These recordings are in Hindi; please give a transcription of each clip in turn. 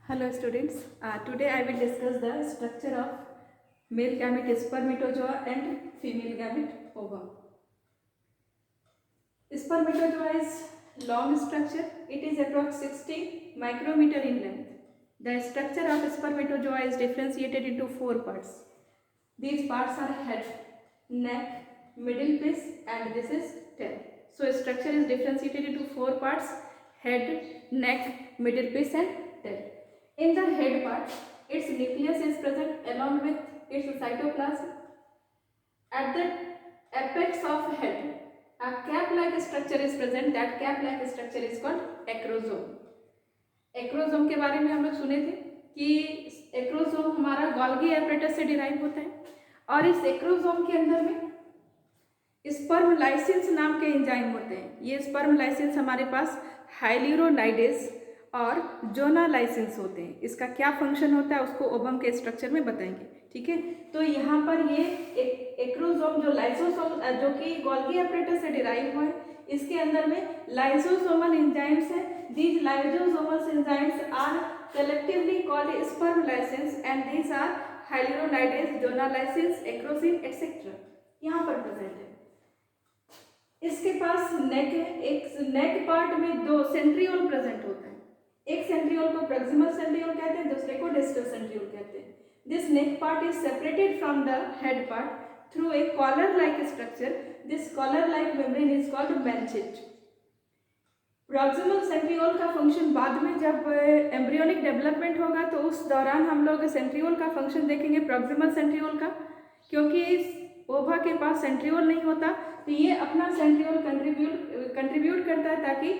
Hello students, today I will discuss the structure of male gamete spermatozoa and female gamete ova. Spermatozoa is long structure, it is approx 60 micrometer in length. The structure of spermatozoa is differentiated into 4 parts. These parts are head, neck, middle piece and this is tail. So structure is differentiated into 4 parts: head, neck, middle piece and tail. In the head part, its nucleus is present along with its cytoplasm. At the apex of head, a cap-like structure is present. That cap-like structure is called acrosome. Acrosome के बारे में हम लोग सुने थे कि एक्रोसोम हमारा गोल्गी एपरेटस से डिराइव होता है और इस एक्रोसोम के अंदर में स्पर्म लाइसेंस नाम के एंजाइम होते हैं. ये स्पर्म लाइसेंस हमारे पास हाइल्यूरोनाइडेज और जोना लाइसेंस होते हैं. इसका क्या फंक्शन होता है उसको ओवम के स्ट्रक्चर में बताएंगे. ठीक है, तो यहाँ पर ये एक्रोसोम जो लाइसोसोम जो कि गोल्गी एपरेटस से डिराइव हुआ है, इसके अंदर में लाइसोसोमल एंजाइम्स हैं. These lysosomal enzymes are collectively called sperm license and these are hyaluronidase, zona license, acrosin etcetera यहाँ पर प्रेजेंट है. इसके पास नेक है. एक नेक पार्ट में 2 सेंट्रियोल प्रेजेंट होता है. एक सेंट्रियोल को प्रॉक्सिमल सेंट्रियोल कहते हैं, दूसरे को डिस्टल सेंट्रियोल कहते हैं. This neck part is separated from the head part through a collar like structure. This collar like membrane is called manchette. Proximal centriole का फंक्शन बाद में जब एम्ब्रियोनिक डेवलपमेंट होगा तो उस दौरान हम लोग सेंट्रियोल का फंक्शन देखेंगे, प्रॉक्सिमल सेंट्रियोल का, क्योंकि इस ओवा के पास सेंट्रियोल नहीं होता तो ये अपना सेंट्रियोल कंट्रीब्यूट करता है ताकि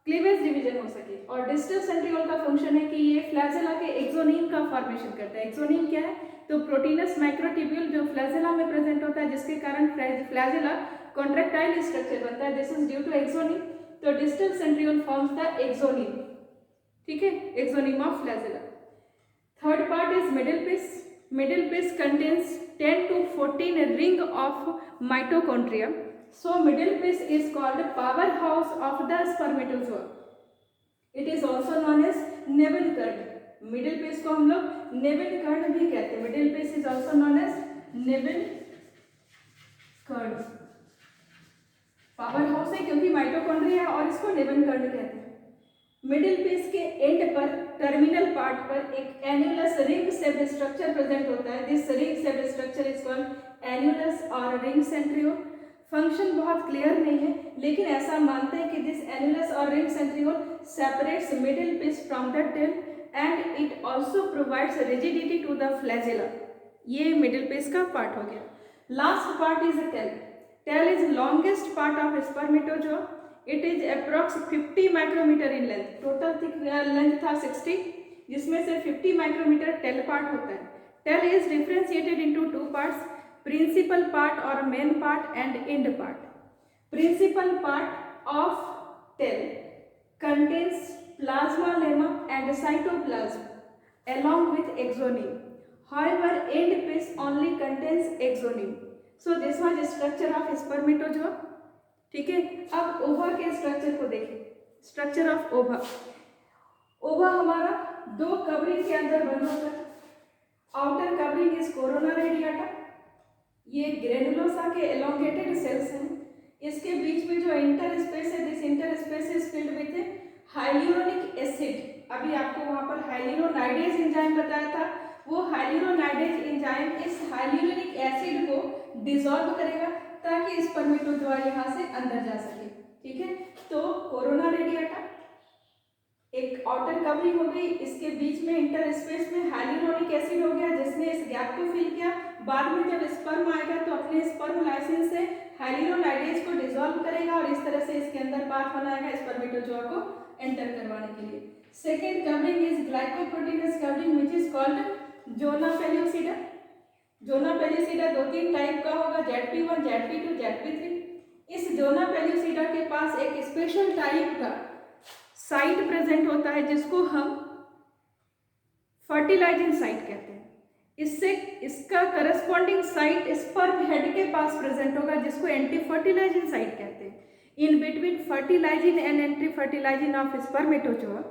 क्लीवेज डिवीजन हो सके. और डिस्टल सेंट्रियोल का फंक्शन है कि ये फ्लैजेला के एक्सोनीम का फॉर्मेशन करता है. एक्सोनीम क्या है? तो प्रोटीनस माइक्रोट्यूब्यूल जो फ्लैजेला में प्रेजेंट होता है जिसके कारण फ्लैजेला कॉन्ट्रैक्टाइल स्ट्रक्चर बनता है. This is due to axoneme. तो distal centriole forms the axoneme. ठीक है, axoneme of flagella. Third part is middle piece. Middle piece contains 10 to 14 ring of mitochondria. So middle piece is called powerhouse of the spermatozoa. It is also known as navel curd. Middle piece को हम लोग नेवल कर्ड भी कहते हैं. Middle piece is also known as navel curd. Power house है क्योंकि माइटोकॉन्ड्रिया है और इसको नेवल कर्ड कहते हैं. मिडिल पीस के एंड पर टर्मिनल पार्ट पर एक annulus ring shaped structure present होता है. This ring shaped structure is called annulus और रिंग सेंट्रियोल. फंक्शन बहुत क्लियर नहीं है लेकिन ऐसा मानते हैं कि दिस एन्युलस और ring centriole separates middle piece from the tail and it also provides rigidity to the flagella. ये मिडिल पीस का पार्ट हो गया. Last part is tail. Tail is longest part of spermatozoa. It is approx 50 micrometer in length. Total length था 60 जिसमें से 50 माइक्रोमीटर टेल पार्ट होता है. Tail is differentiated into 2 parts, principal part और main part and end part. Principal part of tail contains plasma lemma and cytoplasm along with exonym. However, end piece only contains exonym. So this was the structure of spermatozoa. ठीक है, अब ओवा के स्ट्रक्चर को देखें. स्ट्रक्चर ऑफ ओवा. ओवा हमारा 2 कवरिंग के अंदर बना होता है. Outer covering is corona radiata. ये ग्रेनुलोसा के एलोंगेटेड सेल्स हैं. इसके बीच में जो इंटर स्पेस है, this inter space is filled with hyaluronic acid. अभी आपको वहां पर हाइल्यूरोनाइडेज एंजाइम बताया था. वो हाइल्यूरोनाइडेज एंजाइम इस हाइल्यूरोनिक एसिड को डिसॉल्व करेगा ताकि स्पर्मेटोजोआ यहाँ से अंदर जा सके. ठीक है, तो कोरोना रेडिएटा एक आउटर कवरिंग हो गई. इसके बीच में इंटर स्पेस में हाइल्यूरोनिक एसिड हो गया जिसने इस गैप को फिल किया. बाद में जब स्पर्म आएगा तो अपने स्पर्म लाइसेंस से हाइल्यूरोनाइडेज को डिसॉल्व करेगा और इस तरह से इसके अंदर पाथ बनाएगा स्पर्मेटोजोआ को एंटर करवाने के लिए. Second covering is glycoproteinous covering which is called zona pellucida. Zona pellucida 2-3 type का होगा, ZP1, ZP2, ZP3. इस जोना पेल्यूसिडा के पास एक स्पेशल टाइप का साइट प्रेजेंट होता है जिसको हम फर्टिलाइजिंग साइट कहते हैं. इससे इसका करस्पॉन्डिंग साइट स्पर्म हेड के पास प्रेजेंट होगा जिसको एंटी फर्टिलाइजिंग साइट कहते हैं. In between fertilizin and anti fertilizin of spermatozoa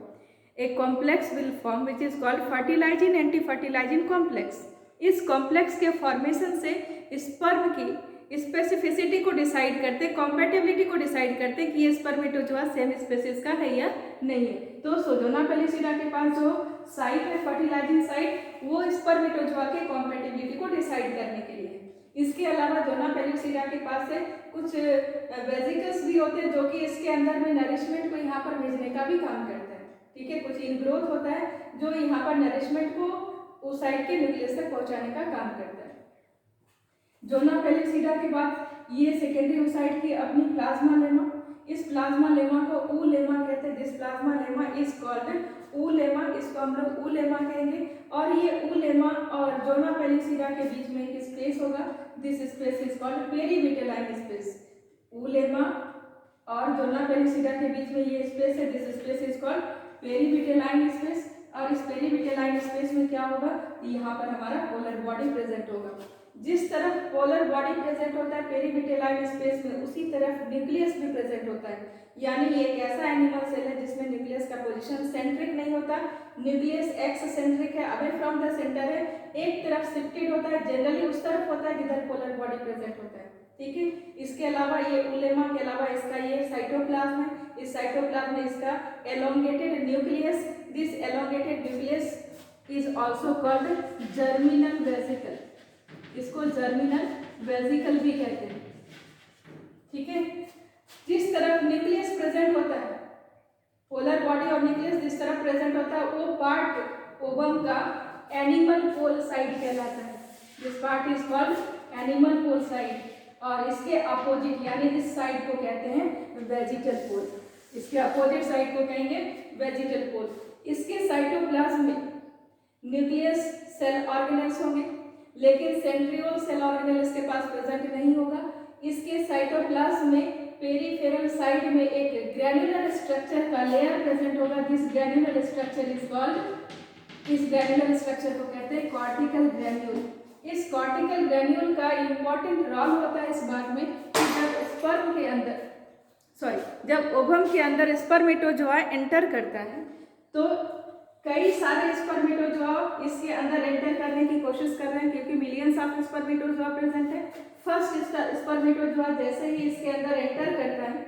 a complex will form which is called fertilizing anti-fertilizing complex. इस कॉम्प्लेक्स के फॉर्मेशन से स्पर्म की स्पेसिफिसिटी को डिसाइड करते, कॉम्पेटिबिलिटी को डिसाइड करते कि ये स्पर्मेटोजोआ सेम स्पेसीज का है या नहीं है। तो सोजोना पेलिसिडा के पास जो साइट है फर्टिलाइजिंग साइट, वो स्पर्मेटोजोआ के कॉम्पेटिबिलिटी को डिसाइड करने के लिए। इसके अलावा जोना पेलिसिडा के पास से कुछ वेजिकल्स भी होते हैं जो कि इसके अंदर में नरिशमेंट को यहाँ पर भेजने का भी काम करते हैं। ठीक है, कुछ इनग्रोथ होता है जो यहाँ पर नरिशमेंट को उस साइड के न्यूक्लियस तक पहुँचाने का काम करता है। जोना पेलिसिडा के बाद ये सेकेंडरी ओसाइट की अपनी प्लाज्मा लेमा, इस प्लाज्मा लेमा को ऊलेमा कहते हैं। This plasmalemma is called oolemma, इसको हम लोग ऊलेमा कहेंगे। और ये ऊलेमा और जोना पेलिसिडा के बीच में एक स्पेस होगा, this space is called perivitelline space. Oolemma और जोना पेलिसिडा के बीच में ये स्पेस है, this space is called perivitelline space. और इस पेरीविटेलाइन स्पेस में क्या होगा, यहाँ पर हमारा पोलर बॉडी प्रेजेंट होगा। जिस तरफ पोलर बॉडी प्रेजेंट होता है पेरीविटेलाइन स्पेस में, उसी तरफ न्यूक्लियस भी प्रेजेंट होता है। यानी ये एक ऐसा एनिमल सेल है जिसमें न्यूक्लियस का पोजीशन सेंट्रिक नहीं होता, न्यूक्लियस एक्स सेंट्रिक है, अवे फ्रॉम द सेंटर है, एक तरफ शिफ्टेड होता है, जनरली उस तरफ होता है जिधर पोलर बॉडी प्रेजेंट होता है। ठीक है, इसके अलावा ये उलेमा के अलावा इसका ये साइटोप्लाज्म है, इस साइटोप्लाज्म में इसका elongated nucleus, this elongated nucleus is also called germinal vesicle, इसको जर्मिनल वेसिकल भी कहते हैं। ठीक है, जिस तरफ न्यूक्लियस प्रेजेंट होता है, पोलर बॉडी और न्यूक्लियस जिस तरफ प्रेजेंट होता है, वो पार्ट ओवम का एनिमल पोल साइड कहलाता है। This part is called animal pole side. और इसके अपोजिट यानी इस साइड को कहते हैं वेजिटल पोल, इसके अपोजिट साइड को कहेंगे वेजिटल पोल। इसके साइटोप्लाज्म में न्यूक्लियस सेल ऑर्गेनेल्स होंगे, लेकिन सेंट्रियोल सेल ऑर्गेनेल इसके पास प्रेजेंट नहीं होगा। इसके साइटोप्लाज्म में पेरिफेरल साइड में एक ग्रैन्युलर स्ट्रक्चर का लेयर प्रेजेंट होगा, this granular structure is called, इस ग्रैन्युलर स्ट्रक्चर को कहते हैं कॉर्टिकल ग्रैन्यूल। इस कॉर्टिकल ग्रैन्यूल का इंपॉर्टेंट रोल होता है इस बात में कि जब स्पर्म के अंदर जब ओवम के अंदर स्पर्मेटोजोआ एंटर करता है, तो कई सारे स्पर्मेटोजोआ इसके अंदर एंटर करने की कोशिश कर रहे हैं क्योंकि मिलियंस ऑफ स्पर्मेटोजोआ प्रेजेंट है। फर्स्ट स्पर्मेटोजोआ जैसे ही इसके अंदर एंटर करता है,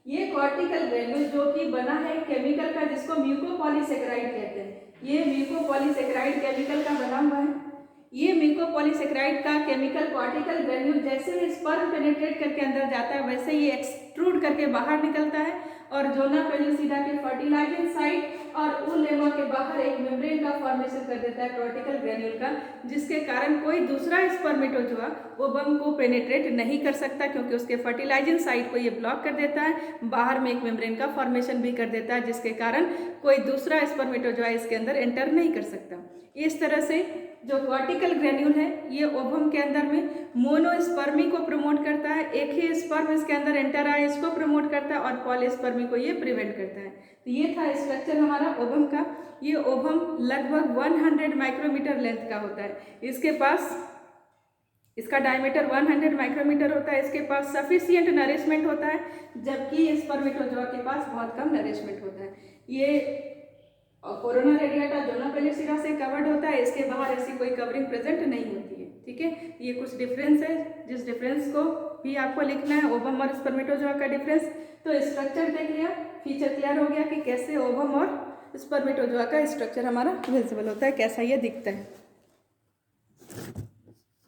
ये कॉर्टिकल ग्रैन्यूल जो कि बना है केमिकल का जिसको म्यूकोपॉलीसेकेराइड कहते हैं, ये म्यूकोपॉलीसेकेराइड केमिकल का बना हुआ है। ये म्यूकोपॉलीसेकेराइड का केमिकल कॉर्टिकल ग्रैन्यूल जैसे ही स्पर्म पेनिट्रेट करके अंदर जाता है, वैसे ये एक्सट्रूड करके बाहर निकलता है और जोना पेलिसिडा के फर्टिलाइजिंग साइट और ऊलेमा के बाहर एक मेम्ब्रेन का फॉर्मेशन कर देता है कॉर्टिकल ग्रैन्यूल का, जिसके कारण कोई दूसरा स्पर्मेटोजोआ ओवम को पेनिट्रेट नहीं कर सकता क्योंकि उसके फर्टिलाइजिंग साइट को ये ब्लॉक कर देता है, बाहर में एक मेम्ब्रेन का फॉर्मेशन भी कर देता है, जिसके कारण कोई दूसरा स्पर्मेटोजोआ इसके अंदर एंटर नहीं कर सकता। इस तरह से जो कॉर्टिकल ग्रैन्यूल है ये ओवम के अंदर में मोनोस्पर्मी को प्रमोट करता है, एक ही स्पर्म इसके अंदर एंटर आए इसको प्रमोट करता है और पॉलीस्पर्मी को ये प्रिवेंट करता है। तो ये था स्ट्रक्चर हमारा ओवम का। ये ओवम लगभग 100 माइक्रोमीटर लेंथ का होता है, इसके पास इसका डायमीटर 100 माइक्रोमीटर होता है, इसके पास सफिशिएंट नरिशमेंट होता है, जबकि स्पर्मेटोजोआ के पास बहुत कम नरिशमेंट होता है। ये कोरोना रेडिएटा जोना पेलिसिडा से कवर्ड होता है, इसके बाहर ऐसी कोई कवरिंग प्रेजेंट नहीं होती है। ठीक है, ये कुछ डिफरेंस है, जिस डिफरेंस को भी आपको लिखना है, ओवम और स्पर्मेटोजोआ का डिफरेंस। तो स्ट्रक्चर देख लिया, फीचर क्लियर हो गया कि कैसे ओवम और स्पर्मेटोजोआ का स्ट्रक्चर हमारा विजिबल होता है, कैसा ये दिखता है।